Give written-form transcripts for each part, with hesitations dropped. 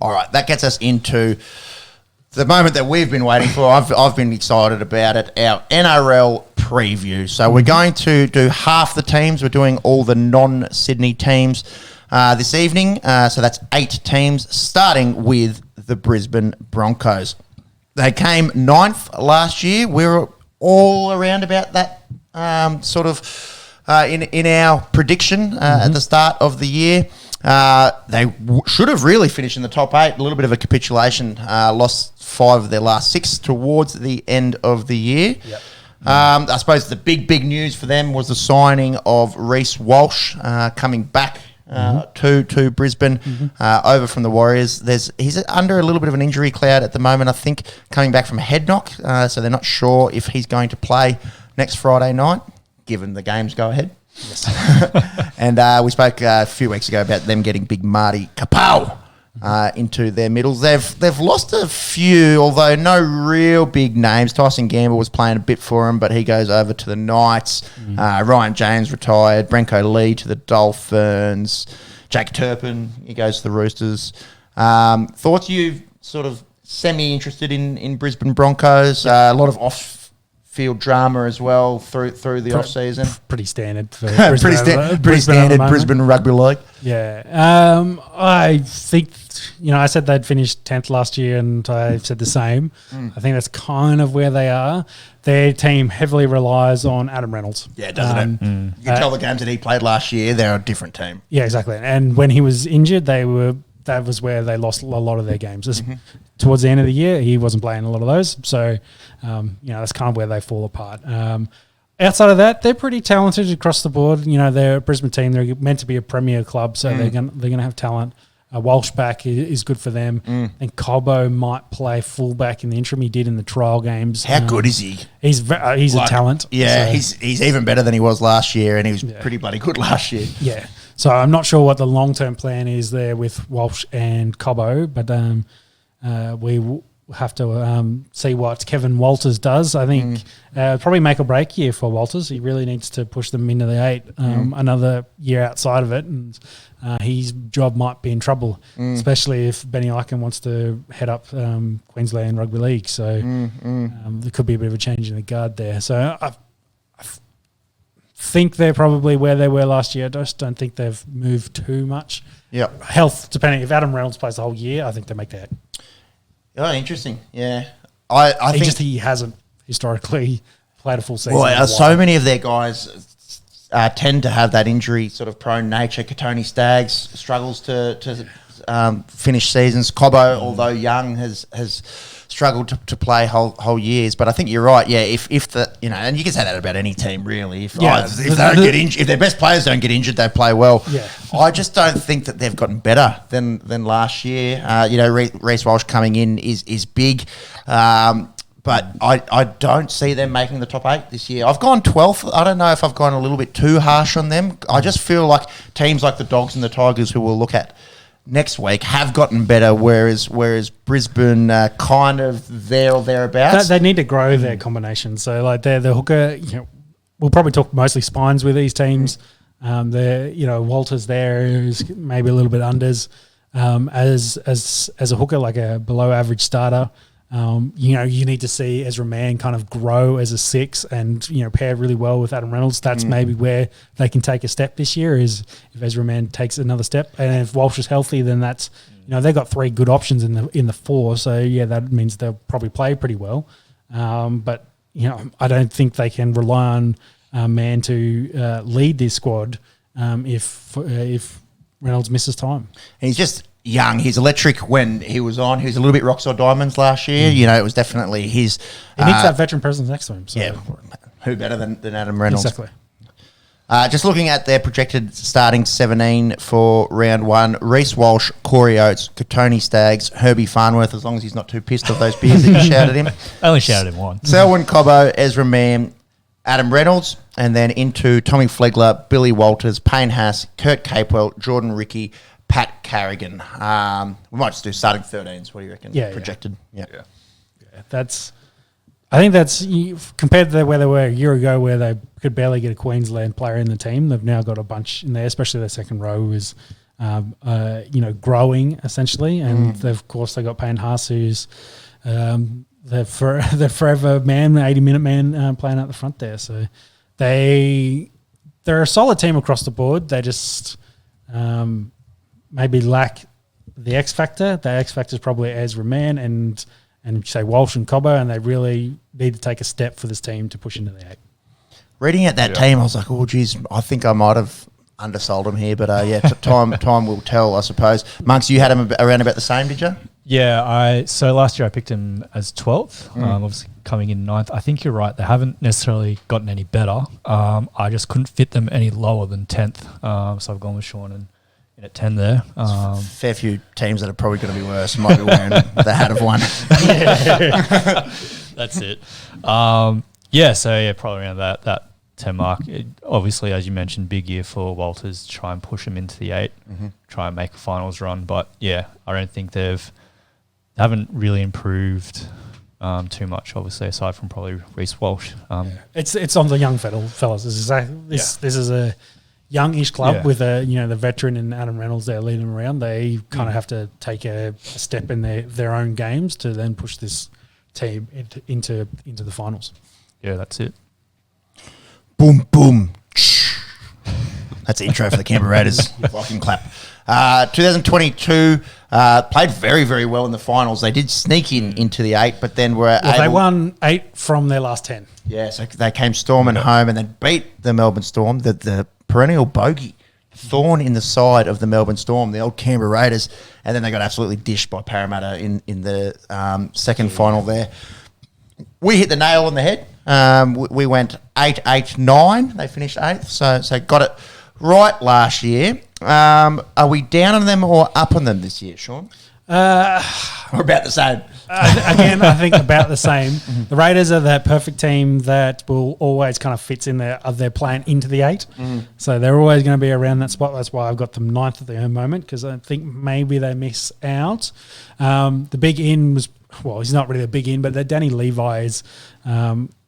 All right, that gets us into the moment that we've been waiting for. I've been excited about it, our NRL preview. So we're going to do half the teams. We're doing all the non-Sydney teams this evening. So that's 8 teams, starting with the Brisbane Broncos. They came 9th last year. We were all around about that sort of in our prediction at the start of the year. They should have really finished in the top 8. A little bit of a capitulation. Lost 5 of their last 6 towards the end of the year. Yep. I suppose the big news for them was the signing of Reece Walsh coming back to Brisbane over from the Warriors. He's under a little bit of an injury cloud at the moment, I think, coming back from a head knock. So they're not sure if he's going to play next Friday night, given the games go ahead. Yes. And we spoke a few weeks ago about them getting big Marty Kapow into their middles. They've lost a few, although no real big names. Tyson Gamble was playing a bit for them, but he goes over to the Knights. Ryan James retired. Brenko Lee to the Dolphins. Jake Turpin, he goes to the Roosters. Thoughts you sort of semi-interested in Brisbane Broncos? A lot of off-field drama as well through the off-season. Pretty standard for Brisbane Rugby League. Yeah. I think, I said they'd finished 10th last year, and I've said the same. I think that's kind of where they are. Their team heavily relies on Adam Reynolds. Yeah, doesn't it? You can tell the games that he played last year, they're a different team. Yeah, exactly. And when he was injured, that was where they lost a lot of their games. Towards the end of the year, he wasn't playing a lot of those. So, that's kind of where they fall apart. Outside of that, they're pretty talented across the board. They're a Brisbane team. They're meant to be a premier club, so they're going to have talent. Walsh back is good for them. And Cobbo might play fullback in the interim. He did in the trial games. How good is he? He's a talent. Yeah, so. He's even better than he was last year, and he was pretty bloody good last year. Yeah. So I'm not sure what the long-term plan is there with Walsh and Cobbo, but we will have to see what Kevin Walters does. I think probably make or break year for Walters. He really needs to push them into the 8 another year outside of it, and his job might be in trouble, especially if Benny Ikin wants to head up Queensland Rugby League. So there could be a bit of a change in the guard there. So I think they're probably where they were last year. I just don't think they've moved too much. Yeah, health depending. If Adam Reynolds plays the whole year, I think they make that. Oh, interesting. Yeah, I think he hasn't historically played a full season. Well, so many of their guys tend to have that injury sort of prone nature. Katoni Staggs struggles to finish seasons. Cobbo, although young, has struggled to play whole years. But I think you're right. Yeah, if the and you can say that about any team really. If they don't get injured, if their best players don't get injured, they play well. Yeah. I just don't think that they've gotten better than last year. Reece Walsh coming in is big. But I don't see them making the top 8 this year. I've gone 12th. I don't know if I've gone a little bit too harsh on them. I just feel like teams like the Dogs and the Tigers, who we'll look at next week, have gotten better, whereas Brisbane kind of there or thereabouts. They need to grow their combination. So like they're the hooker. We'll probably talk mostly spines with these teams. Walters there is maybe a little bit unders as a hooker, like a below average starter. You need to see Ezra Mann kind of grow as a 6 and, pair really well with Adam Reynolds. That's maybe where they can take a step this year, is if Ezra Mann takes another step. And if Walsh is healthy, then that's, they've got 3 good options in the 4. So, yeah, that means they'll probably play pretty well. But, I don't think they can rely on Mann to lead this squad if Reynolds misses time. He's just young. He's electric when he was on. He was a little bit rocks or diamonds last year. It was definitely his... He needs that veteran presence next to him. So. Yeah, who better than Adam Reynolds? Exactly. Just looking at their projected starting 17 for round 1, Reece Walsh, Corey Oates, Katoni Staggs, Herbie Farnworth, as long as he's not too pissed off those beers that you shouted him. I only shouted him once. Selwyn Cobbo, Ezra Mann, Adam Reynolds, and then into Tommy Flegler, Billy Walters, Payne Haas, Kurt Capewell, Jordan Rickey, Pat Carrigan. We might just do starting 13s. What do you reckon? Yeah, projected. Yeah. I think that's compared to where they were a year ago, where they could barely get a Queensland player in the team. They've now got a bunch in there, especially their second row is growing essentially. And of course they got Payne Haas, who's the forever man, 80-minute man playing out the front there. So they're a solid team across the board. They just maybe lack the X factor. The X factor is probably Ezra Mann and say Walsh and Cobbo, and they really need to take a step for this team to push into the 8. Reading at that team, I was like, oh, geez, I think I might have undersold them here. But, time will tell, I suppose. Monks, you had them around about the same, did you? Yeah, so last year I picked him as 12th, obviously coming in 9th. I think you're right. They haven't necessarily gotten any better. I just couldn't fit them any lower than 10th. So I've gone with Sean and in at 10 there. Fair few teams that are probably going to be worse might be wearing the hat of one. That's it. Probably around that 10 mark. Obviously, as you mentioned, big year for Walters. Try and push them into the 8. Try and make a finals run. But I don't think they haven't really improved too much. Obviously, aside from probably Reece Walsh. It's on the young fellas. This is a youngish club with the veteran and Adam Reynolds there leading them around. They kind of have to take a step in their own games to then push this team into the finals. Yeah, that's it. Boom, boom. That's the intro for the Canberra Raiders. Fucking clap. 2022 played very, very well in the finals. They did sneak into the 8, but then they won 8 from their last 10. Yeah, so they came storming home and then beat the Melbourne Storm, the perennial bogey, thorn in the side of the Melbourne Storm, the old Canberra Raiders, and then they got absolutely dished by Parramatta in the second final there. We hit the nail on the head. We went 8-8-9. They finished 8th, so got it right last year. Are we down on them or up on them this year, Sean? We're about the same. Again, I think about the same. The Raiders are that perfect team that will always kind of fits in their plan into the 8. So they're always going to be around that spot. That's why I've got them 9th at the moment, because I think maybe they miss out. The big in was, well, he's not really a big in, but Danny Levi is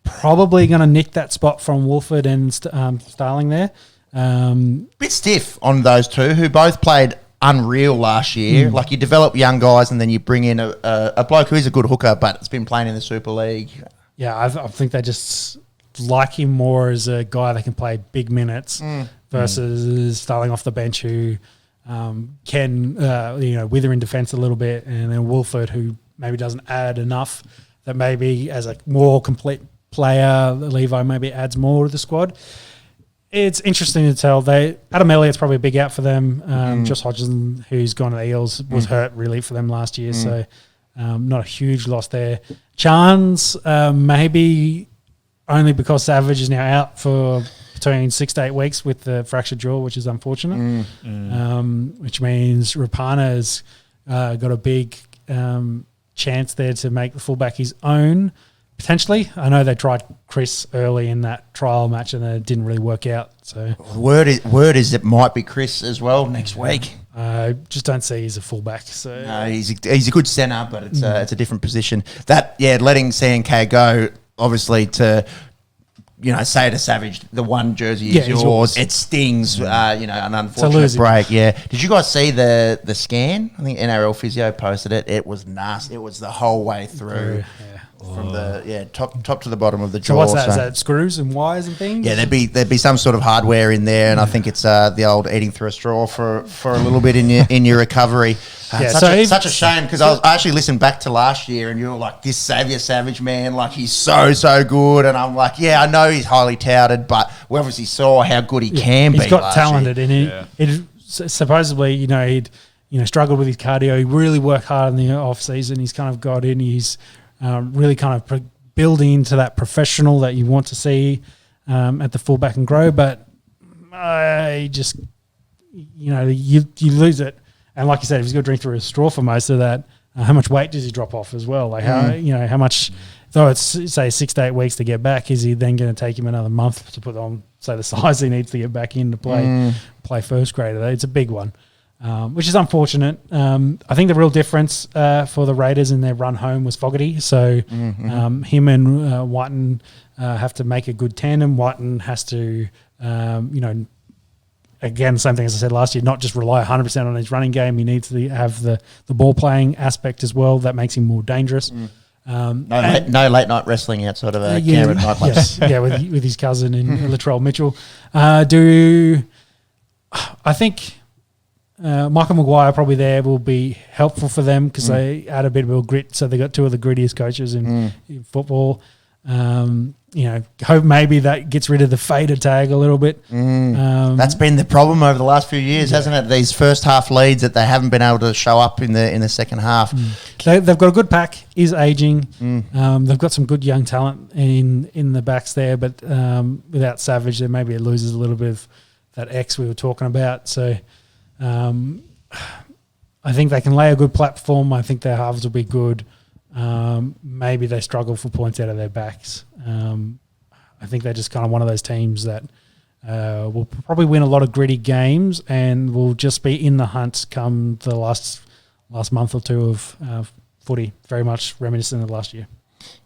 probably going to nick that spot from Wolford and Starling there. Bit stiff on those two who both played unreal last year. Like, you develop young guys and then you bring in a bloke who is a good hooker but has been playing in the Super League. Yeah, I think they just like him more as a guy that can play big minutes versus Starling off the bench who can wither in defence a little bit, and then Wolford who maybe doesn't add enough, that maybe as a more complete player, Levi maybe adds more to the squad. It's interesting to tell. Adam Elliott's probably a big out for them. Josh Hodgson, who's gone to the Eels, was hurt really for them last year, so not a huge loss there. Chance, maybe only because Savage is now out for between 6 to 8 weeks with the fractured jaw, which is unfortunate, which means Rapana's got a big chance there to make the fullback his own. Potentially. I know they tried Chris early in that trial match and it didn't really work out. So word is it might be Chris as well next week. I just don't see he's a fullback. So no, he's a good centre, but it's a different position. Letting CNK go, obviously, to say to Savage, the one jersey is yours. It stings. An unfortunate break. Yeah. Did you guys see the scan? I think NRL Physio posted it. It was nasty. It was the whole way through. From the top to the bottom of the jaw. So what's that? Is that screws and wires and things? Yeah, there'd be some sort of hardware in there, and I think it's the old eating through a straw for a little bit in your recovery. Such a shame, because I actually listened back to last year, and you were like, this Xavier Savage, man, like he's so good, and I'm like, yeah, I know he's highly touted, but we obviously saw how good he can be. He's got talented, and he supposedly he'd struggled with his cardio. He really worked hard in the off season. He's kind of got in. He's really kind of building into that professional that you want to see at the fullback and grow, but I just, you lose it. And like you said, if he's got to drink through a straw for most of that, how much weight does he drop off as well? Like how much, though it's say 6 to 8 weeks to get back, is he then going to take him another month to put on, say, the size he needs to get back in to play first grader? It's a big one. Which is unfortunate. I think the real difference for the Raiders in their run home was Fogarty. So him and Whiten have to make a good tandem. Whiten has to, again, same thing as I said last year, not just rely 100% on his running game. He needs to have the ball playing aspect as well. That makes him more dangerous. No late night wrestling outside of a Canberra nightclubs. Yeah, with his cousin and Latrell Mitchell. I think Michael Maguire probably there will be helpful for them because they add a bit of grit. So they got two of the grittiest coaches in football. Hope maybe that gets rid of the fader tag a little bit. That's been the problem over the last few years, hasn't it? These first half leads that they haven't been able to show up in the second half. They've got a good pack. Is aging. They've got some good young talent in the backs there, but without Savage, there maybe it loses a little bit of that X we were talking about. So I think they can lay a good platform. I think their halves will be good. Maybe they struggle for points out of their backs. I think they're just kind of one of those teams that will probably win a lot of gritty games and will just be in the hunt come the last month or two of footy. Very much reminiscent of last year.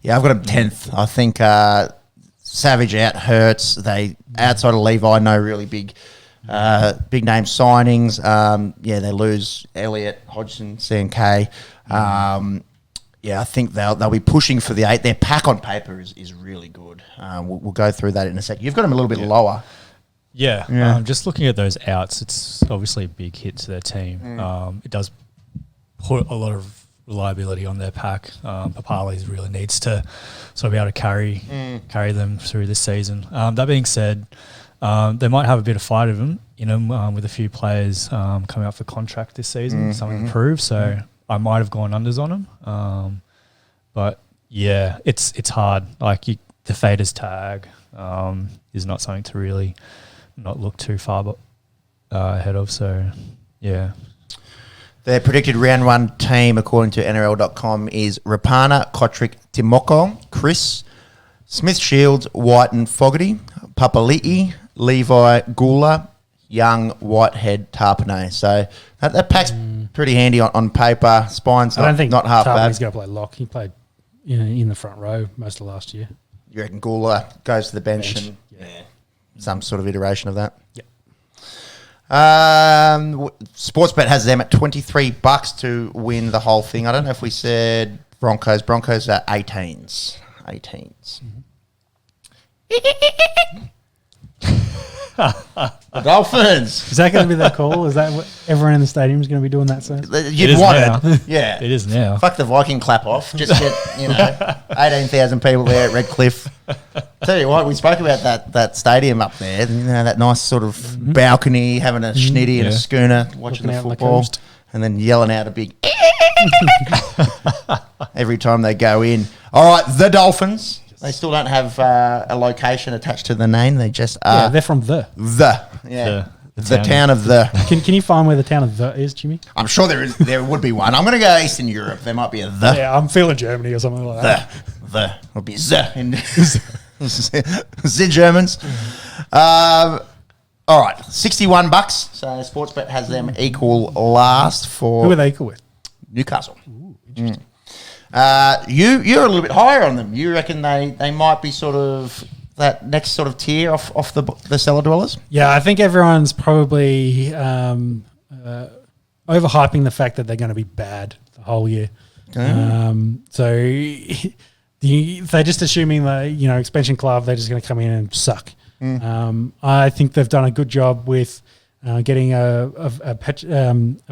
Yeah, I've got them 10th. I think Savage out hurts. They outside of Levi, no really big name signings. They lose Elliott, Hodgson, CNK. I think they'll be pushing for the 8. Their pack on paper is really good. We'll go through that in a sec. You've got them a little bit lower. Yeah. Just looking at those outs, it's obviously a big hit to their team. It does put a lot of reliability on their pack. Papali's really needs to sort of be able to carry them through this season. That being said, they might have a bit of fight of them in them with a few players coming up for contract this season, something improved. So I might have gone unders on them. But yeah, it's hard. Like the faders tag is not something to really not look too far ahead of. So yeah. Their predicted round 1 team, according to NRL.com, is Rapana, Kotrick, Timoko, Chris, Smith, Shields, White and Fogarty, Papali'i, Levi, Gula, Young, Whitehead, Tarpanay. So that pack's pretty handy on paper. Spine's not half bad. He's going to play lock. He played in the front row most of last year. You reckon Gula goes to the bench and some sort of iteration of that? Yep. Sportsbet has them at $23 to win the whole thing. I don't know if we said Broncos. Broncos are 18s. The Dolphins. Is that going to be their call? Is that what everyone in the stadium is going to be doing that? So you'd want it. Yeah. It is now. Fuck the Viking clap off. Just get 18,000 people there at Redcliffe. Tell you what, we spoke about that stadium up there. That nice sort of balcony, having a schnitty and a schooner, watching the football, and then yelling out a big every time they go in. All right, the Dolphins. They still don't have a location attached to the name. They just are. Yeah, they're from the town of the. Can you find where the town of the is, Jimmy? I'm sure there would be one. I'm going to go Eastern Europe. There might be a the. Yeah, I'm feeling Germany or something like that. The will be the in the Germans. All right, $61. So Sportsbet has them equal last for. Who are they equal with? Newcastle. Ooh, interesting. You're a little bit higher on them. You reckon they might be sort of that next sort of tier off the cellar dwellers? Yeah, I think everyone's probably overhyping the fact that they're going to be bad the whole year. So they're just assuming that expansion club, they're just going to come in and suck. I think they've done a good job with getting a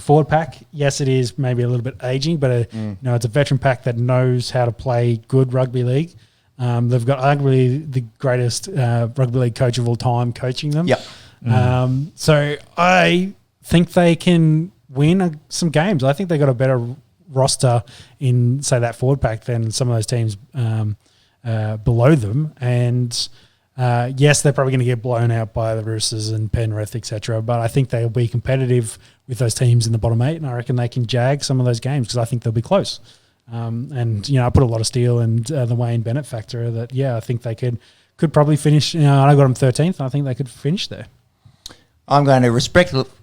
forward pack. Yes, it is maybe a little bit aging, but it's a veteran pack that knows how to play good rugby league. They've got arguably the greatest rugby league coach of all time coaching them. Yep. So I think they can win some games. I think they got a better roster in, say, that forward pack than some of those teams below them. And yes, they're probably going to get blown out by the Roosters and Penrith, etc. But I think they'll be competitive with those teams in the bottom 8, and I reckon they can jag some of those games because I think they'll be close. And I put a lot of steel and the Wayne Bennett factor that I think they could probably finish. I got them 13th. I think they could finish there. I'm going to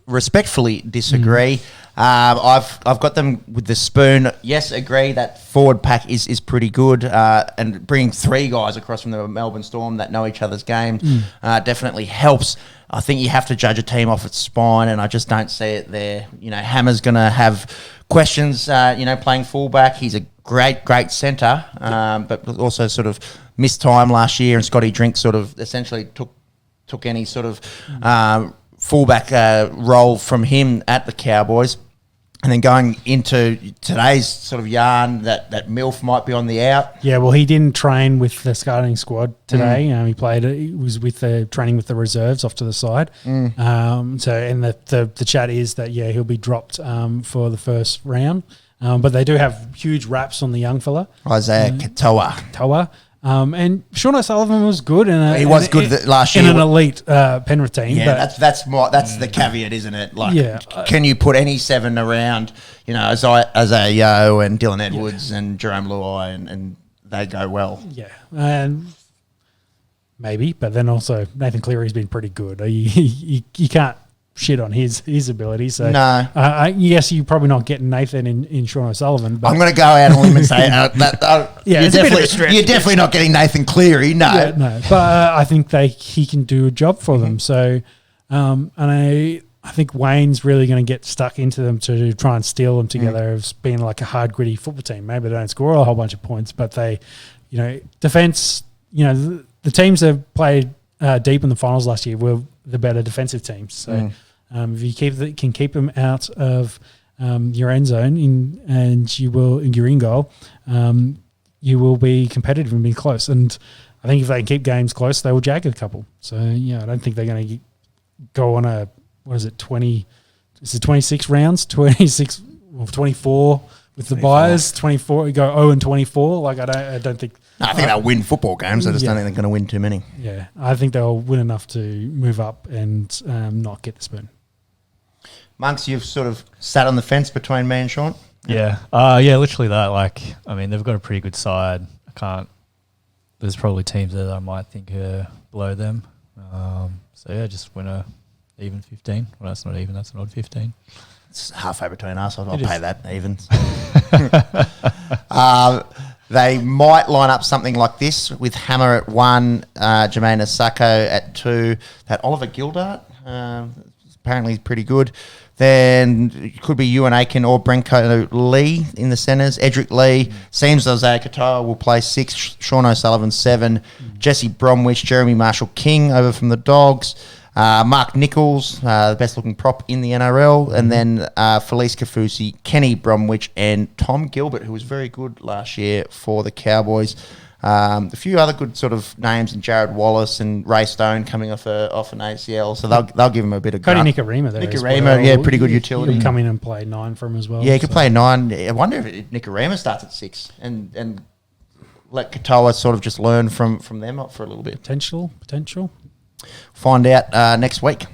respectfully disagree. I've got them with the spoon. Yes, agree that forward pack is pretty good, and bringing 3 guys across from the Melbourne Storm that know each other's game definitely helps. I think you have to judge a team off its spine, and I just don't see it there. You know, Hammer's going to have questions, playing fullback. He's a great centre, but also sort of missed time last year, and Scotty Drink sort of essentially took any sort of fullback role from him at the Cowboys. And then going into today's sort of yarn that Milf might be on the out. Yeah, well, he didn't train with the starting squad today. He was with training with the reserves off to the side. The chat is that he'll be dropped for the first round. But they do have huge raps on the young fella, Isaiah Katoa. And Sean O'Sullivan was good. He was good last year in an elite Penrith team. Yeah, that's the caveat, isn't it? Like, can you put any 7 around? You know, Isaiah Yeo and Dylan Edwards and Jerome Luai, and they go well. Yeah, and maybe, but then also Nathan Cleary's been pretty good. You can't shit on his ability. So no, yes, you're probably not getting Nathan in Sean O'Sullivan. But I'm going to go out on a limb and say you're definitely not getting Nathan Cleary. No, but I think he can do a job for them. So, and I think Wayne's really going to get stuck into them to try and steal them together as being like a hard, gritty football team. Maybe they don't score a whole bunch of points, but they, defense. The teams that played deep in the finals last year were the better defensive teams. So. If you can keep them out of your end zone and you will in your in goal, you will be competitive and be close. And I think if they can keep games close, they will jag a couple. So I don't think they're going to go on a 20? Is it 26 rounds? 26 or 24 with the buyers. 24. You go 0-24. Like I don't think. No, I think they'll win football games. I just don't think they're going to win too many. Yeah, I think they'll win enough to move up and not get the spoon. Monks, you've sort of sat on the fence between me and Sean. Yeah, literally that. Like, I mean, they've got a pretty good side. There's probably teams that I might think are below them. Just win a even 15. Well, that's not even. That's an odd 15. It's halfway between us. I'll pay that even. They might line up something like this with Hammer at 1, Jermaine Asako at 2, that Oliver Gildart, apparently pretty good. Then it could be Ewan Aiken or Brenko Lee in the centres. Edric Lee, seems Isaiah Katoa will play 6, Sean O'Sullivan 7, Jesse Bromwich, Jeremy Marshall-King over from the Dogs, Mark Nichols, the best-looking prop in the NRL, and then Felice Kafusi, Kenny Bromwich, and Tom Gilbert, who was very good last year for the Cowboys. A few other good sort of names, and Jared Wallace and Ray Stone coming off an ACL, so they'll give him a bit of Cody Nikorima there. Nikorima, pretty good utility. He'll come in and play 9 for him as well. Yeah, he could play 9. I wonder if Nikorima starts at 6 and let Katoa sort of just learn from them for a little bit. Potential. Find out next week.